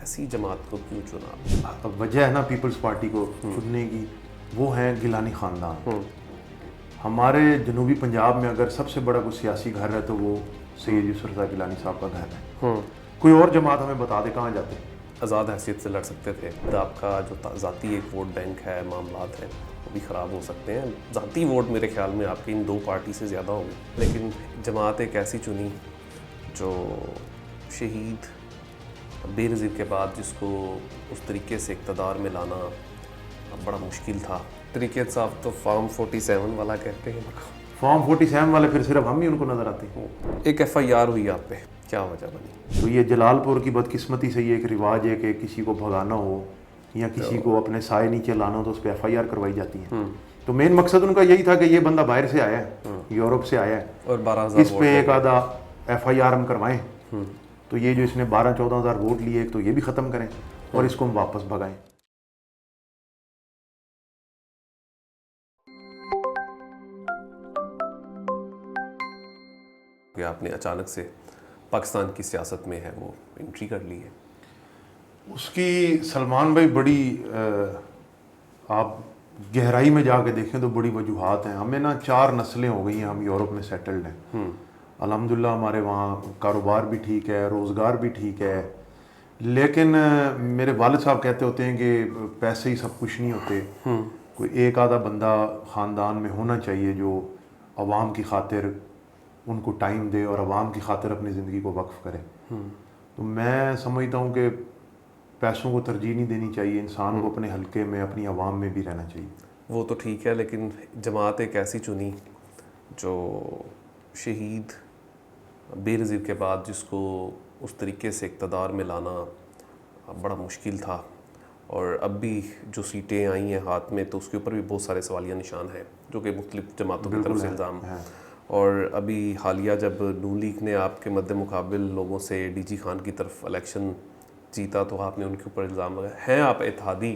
ایسی جماعت کو کیوں چنا؟ اب وجہ ہے نا پیپلز پارٹی کو چننے کی، وہ ہیں گیلانی خاندان۔ ہمارے جنوبی پنجاب میں اگر سب سے بڑا کوئی سیاسی گھر ہے تو وہ سید یوسف رضا گیلانی صاحب کا گھر ہے۔ کوئی اور جماعت ہمیں بتا دے کہاں جاتے ہیں۔ آزاد حیثیت سے لڑ سکتے تھے، آپ کا جو ذاتی ایک ووٹ بینک ہے، معاملات ہیں، وہ بھی خراب ہو سکتے ہیں۔ ذاتی ووٹ میرے خیال میں آپ کے ان دو پارٹی سے زیادہ ہوں گے، لیکن جماعت ایک ایسی چنی جو شہید بے نظیر کے بعد جس کو اس طریقے سے اقتدار میں لانا بڑا مشکل تھا۔ طریقے سے آپ تو فارم 47 والا کہتے ہیں، فارم 47 والے پھر صرف ہم ہی ان کو نظر آتے ہیں۔ ایک FIR ہوئی آپ پہ، کیا وجہ بنی؟ تو یہ جلال پور کی بدقسمتی سے یہ ایک رواج ہے کہ کسی کو بھگانا ہو یا کسی کو اپنے سائے نیچے لانا ہو تو اس پہ FIR کروائی جاتی ہے۔ تو مین مقصد ان کا یہی تھا کہ یہ بندہ باہر سے آیا ہے، یورپ سے آیا ہے، اور 12,000 اس پہ ایک آدھا FIR ہم کروائیں تو یہ جو اس نے 12-14 ہزار ووٹ لیے ایک تو یہ بھی ختم کریں اور اس کو ہم واپس بھگائیں۔ کہ آپ نے اچانک سے پاکستان کی سیاست میں ہے وہ انٹری کر لی ہے؟ اس کی سلمان بھائی بڑی آپ گہرائی میں جا کے دیکھیں تو بڑی وجوہات ہیں۔ ہمیں نا 4 نسلیں ہو گئی ہیں، ہم یورپ میں سیٹلڈ ہیں۔ الحمدللہ ہمارے وہاں کاروبار بھی ٹھیک ہے، روزگار بھی ٹھیک ہے، لیکن میرے والد صاحب کہتے ہوتے ہیں کہ پیسے ہی سب کچھ نہیں ہوتے۔ کوئی ایک آدھا بندہ خاندان میں ہونا چاہیے جو عوام کی خاطر ان کو ٹائم دے اور عوام کی خاطر اپنی زندگی کو وقف کرے۔ تو میں سمجھتا ہوں کہ پیسوں کو ترجیح نہیں دینی چاہیے، انسان کو اپنے حلقے میں اپنی عوام میں بھی رہنا چاہیے۔ وہ تو ٹھیک ہے، لیکن جماعت ایک ایسی چنی جو شہید بے نظیر کے بعد جس کو اس طریقے سے اقتدار میں لانا بڑا مشکل تھا، اور اب بھی جو سیٹیں آئی ہیں ہاتھ میں تو اس کے اوپر بھی بہت سارے سوالیہ نشان ہیں جو کہ مختلف جماعتوں کی طرف سے الزام۔ اور ابھی حالیہ جب نون لیگ نے آپ کے مد مقابل لوگوں سے DG خان کی طرف الیکشن جیتا تو آپ نے ان کے اوپر الزام لگایا ہیں۔ آپ اتحادی،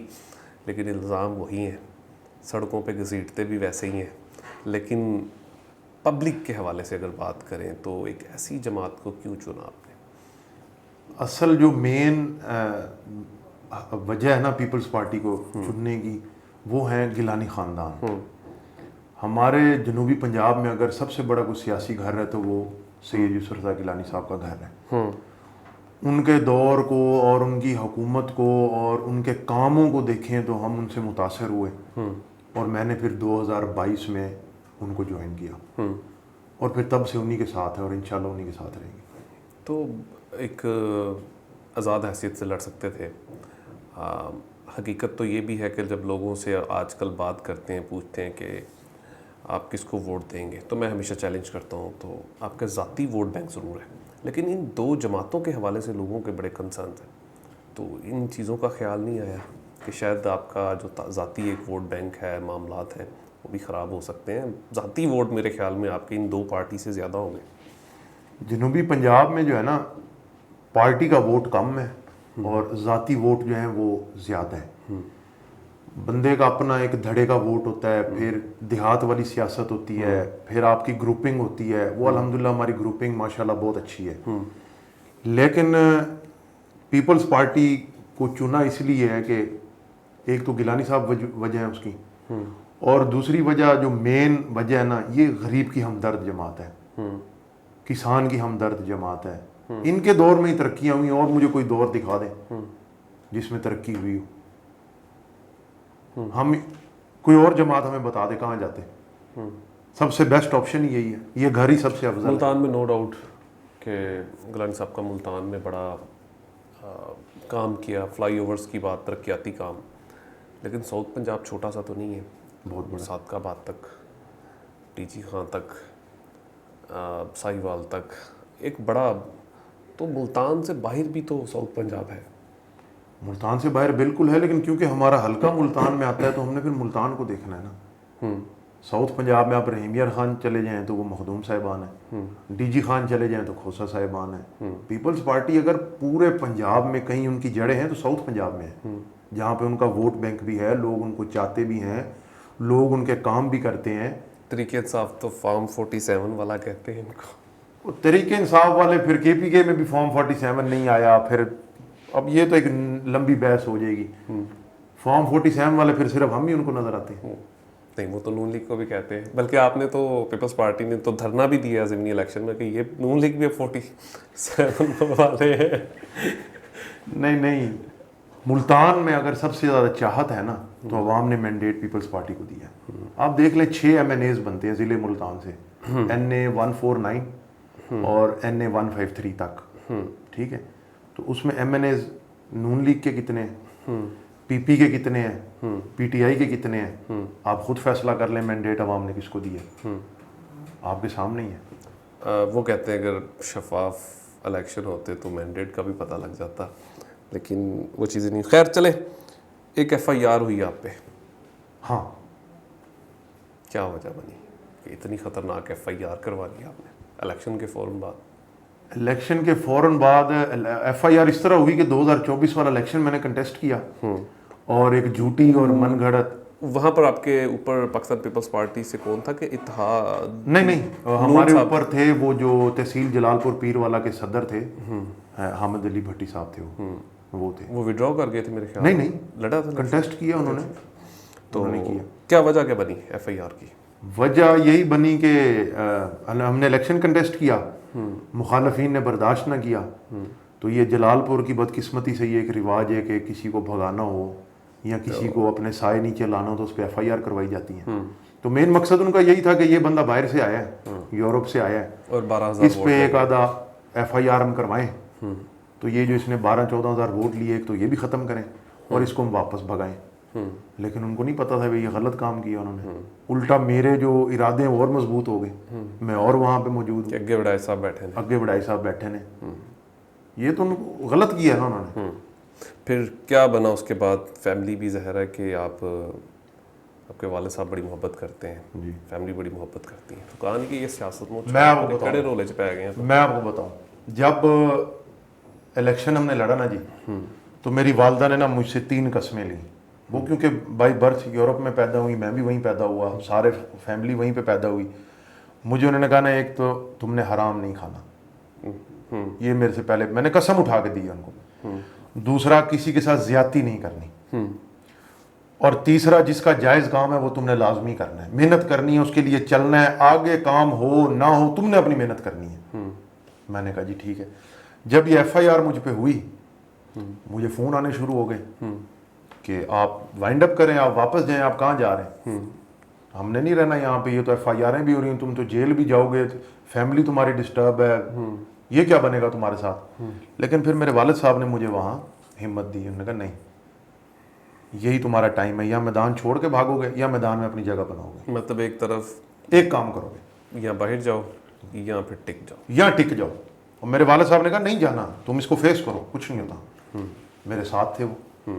لیکن الزام وہی ہیں، سڑکوں پہ گھسیٹتے بھی ویسے ہی ہیں۔ لیکن پبلک کے حوالے سے اگر بات کریں تو ایک ایسی جماعت کو کیوں چنا آپ نے؟ اصل جو مین وجہ ہے نا پیپلز پارٹی کو چننے کی، وہ ہیں گیلانی خاندان۔ ہمارے جنوبی پنجاب میں اگر سب سے بڑا کوئی سیاسی گھر ہے تو وہ سید یوسف رضا گیلانی صاحب کا گھر ہے۔ ان کے دور کو اور ان کی حکومت کو اور ان کے کاموں کو دیکھیں تو ہم ان سے متاثر ہوئے، اور میں نے پھر 2022 میں ان کو جوائن کیا، اور پھر تب سے انہی کے ساتھ ہے اور انشاءاللہ انہی کے ساتھ رہیں گے۔ تو ایک آزاد حیثیت سے لڑ سکتے تھے۔ حقیقت تو یہ بھی ہے کہ جب لوگوں سے آج کل بات کرتے ہیں، پوچھتے ہیں کہ آپ کس کو ووٹ دیں گے، تو میں ہمیشہ چیلنج کرتا ہوں تو آپ کا ذاتی ووٹ بینک ضرور ہے، لیکن ان 2 جماعتوں کے حوالے سے لوگوں کے بڑے کنسرنز ہیں۔ تو ان چیزوں کا خیال نہیں آیا کہ شاید آپ کا جو ذاتی ایک ووٹ بینک ہے، معاملات ہیں، وہ بھی خراب ہو سکتے ہیں؟ ذاتی ووٹ میرے خیال میں آپ کے ان 2 پارٹی سے زیادہ ہوں گے۔ جنوبی پنجاب میں جو ہے نا پارٹی کا ووٹ کم ہے اور ذاتی ووٹ جو ہیں وہ زیادہ ہیں۔ بندے کا اپنا ایک دھڑے کا ووٹ ہوتا ہے، پھر دیہات والی سیاست ہوتی ہے، پھر آپ کی گروپنگ ہوتی ہے۔ وہ الحمدللہ ہماری گروپنگ ماشاءاللہ بہت اچھی ہے، لیکن پیپلز پارٹی کو چنا اس لیے ہے کہ ایک تو گیلانی صاحب وجہ ہے اس کی، اور دوسری وجہ جو مین وجہ ہے نا، یہ غریب کی ہمدرد جماعت ہے، کسان کی ہمدرد جماعت ہے۔ ان کے دور میں ہی ترقیاں ہوئی، اور مجھے کوئی دور دکھا دیں جس میں ترقی ہوئی ہو۔ ہم کوئی اور جماعت ہمیں بتا دے کہاں جاتے ہیں۔ سب سے بیسٹ آپشن یہی ہے، یہ گھر ہی سب سے افضل ہے۔ ملتان میں نو ڈاؤٹ کہ گیلانی صاحب کا ملتان میں بڑا کام کیا، فلائی اوورز کی بات، ترقیاتی کام، لیکن ساؤتھ پنجاب چھوٹا سا تو نہیں ہے، بہت بڑا، صادقہ آباد تک، DG خان تک، ساہیوال تک، ایک بڑا، تو ملتان سے باہر بھی تو ساؤتھ پنجاب ہے۔ ملتان سے باہر بالکل ہے، لیکن کیونکہ ہمارا حلقہ ملتان میں آتا ہے تو ہم نے پھر ملتان کو دیکھنا ہے نا۔ ساؤتھ پنجاب میں آپ رحیم یار خان چلے جائیں تو وہ مخدوم صاحبان ہیں، DG خان چلے جائیں تو کھوسا صاحبان ہیں۔ پیپلز پارٹی اگر پورے پنجاب میں کہیں ان کی جڑیں ہیں تو ساؤتھ پنجاب میں ہے، جہاں پہ ان کا ووٹ بینک بھی ہے، لوگ ان کو چاہتے بھی ہیں، لوگ ان کے کام بھی کرتے ہیں۔ طریقے صاحب تو فارم 47 والا کہتے ہیں ان کو۔ وہ تحریک انصاف والے پھر KPK میں بھی فارم 47 نہیں آیا، پھر اب یہ تو ایک لمبی بحث ہو جائے گی. فارم 47 والے پھر صرف ہم ہی ان کو نظر آتے ہیں. نہیں وہ تو نون لیگ کو بھی کہتے ہیں, بلکہ آپ نے تو پیپلز پارٹی نے تو دھرنا بھی دیا ضمنی الیکشن میں کہ یہ نون لیگ بھی اب 47 والے ہیں. نہیں, ملتان میں اگر سب سے زیادہ چاہت ہے نا تو عوام نے مینڈیٹ پیپلز پارٹی کو دیا. آپ دیکھ لیں 6 MNAs بنتے ہیں ضلع ملتان سے, NA 149 اور NA 153 تک, ٹھیک ہے. تو اس میں MNAs نون لیگ کے کتنے ہیں, PP کے کتنے ہیں, PTI کے کتنے ہیں, آپ خود فیصلہ کر لیں مینڈیٹ عوام نے کس کو دیا, آپ کے سامنے ہی ہے. وہ کہتے ہیں اگر شفاف الیکشن ہوتے تو مینڈیٹ کا بھی پتہ لگ جاتا, لیکن وہ چیزیں نہیں. خیر چلے, ایک FIR ہوئی آپ پہ, ہاں کیا وجہ بنی کہ اتنی خطرناک FIR کروا دی آپ نے الیکشن کے فوراً بعد؟ الیکشن کے فوراً بعد FIR اس طرح ہوئی کہ 2024 والا الیکشن میں نے کنٹیسٹ کیا, اور ایک جھوٹی اور من گھڑت. وہاں پر آپ کے اوپر پاکستان پیپلز پارٹی سے کون تھا کہ اتحاد؟ نہیں, ہمارے اوپر تھے وہ جو تحصیل جلال پور پیر والا کے صدر تھے, حامد علی بھٹی صاحب تھے, وہ تھے. وہ وڈرا کر گئے تھے میرے خیال. نہیں, لڑا تھا, کنٹیسٹ کیا انہوں نے. تو کیا وجہ کیا بنی FIR کی؟ وجہ یہی بنی کہ ہم نے الیکشن کنٹیسٹ کیا, مخالفین نے برداشت نہ کیا, تو یہ جلال پور کی بدقسمتی سے یہ ایک رواج ہے کہ کسی کو بھگانا ہو یا کسی کو اپنے سائے نیچے لانا ہو تو اس پہ FIR کروائی جاتی ہیں. تو مین مقصد ان کا یہی تھا کہ یہ بندہ باہر سے آیا ہے, یورپ سے آیا ہے, اور 12,000 اس پہ ایک آدھا FIR ہم کروائیں, تو یہ جو اس نے 12-14 ہزار ووٹ لیے ایک تو یہ بھی ختم کریں اور اس کو ہم واپس بھگائیں. لیکن ان کو نہیں پتا تھا کہ یہ غلط کام کیا انہوں نے. الٹا میرے جو ارادے ہیں اور مضبوط ہو گئے, میں اور وہاں پہ موجود ہوں, اگے وڈائے صاحب بیٹھے ہیں, اگے وڈائی صاحب بیٹھے ہیں. یہ تو غلط کیا ہے نا انہوں نے. پھر کیا بنا اس کے بعد؟ فیملی بھی ظاہر ہے کہ آپ کے والد صاحب بڑی محبت کرتے ہیں, جی فیملی بڑی محبت کرتی ہے, تو کہا نہیں کہ یہ سیاست میں آپ کو کڑے رولے چ پہ گئے ہیں. میں آپ کو بتاؤں, جب الیکشن ہم نے لڑا نا جی, تو میری والدہ نے نا مجھ سے 3 قسمیں لیں. وہ کیونکہ بائی برتھ یورپ میں پیدا ہوئی, میں بھی وہیں پیدا ہوا, سارے فیملی وہیں پہ پیدا ہوئی. مجھے انہوں نے کہا نا, ایک تو تم نے حرام نہیں کھانا, یہ میرے سے پہلے میں نے قسم اٹھا کے دی ان کو. دوسرا, کسی کے ساتھ زیادتی نہیں کرنی, اور تیسرا, جس کا جائز کام ہے وہ تم نے لازمی کرنا ہے, محنت کرنی ہے, اس کے لیے چلنا ہے, آگے کام ہو نہ ہو تم نے اپنی محنت کرنی ہے. میں نے کہا جی ٹھیک ہے. جب یہ FIR مجھ پہ ہوئی, مجھے فون آنے شروع ہو گئے کہ آپ وائنڈ اپ کریں, آپ واپس جائیں, آپ کہاں جا رہے ہیں, ہم نے نہیں رہنا یہاں پہ, یہ تو FIR بھی ہو رہی ہیں, تم تو جیل بھی جاؤ گے, فیملی تمہاری ڈسٹرب ہے, یہ کیا بنے گا تمہارے ساتھ. لیکن پھر میرے والد صاحب نے مجھے وہاں ہمت دی, انہوں نے کہا نہیں, یہی تمہارا ٹائم ہے, یا میدان چھوڑ کے بھاگو گے یا میدان میں اپنی جگہ بناؤ گے. مطلب ایک طرف ایک کام کرو گے, یا باہر جاؤ یا پھر ٹک جاؤ. یا ٹک جاؤ. اور میرے والد صاحب نے کہا نہیں جانا, تم اس کو فیس کرو, کچھ نہیں ہوتا. میرے ساتھ تھے وہ.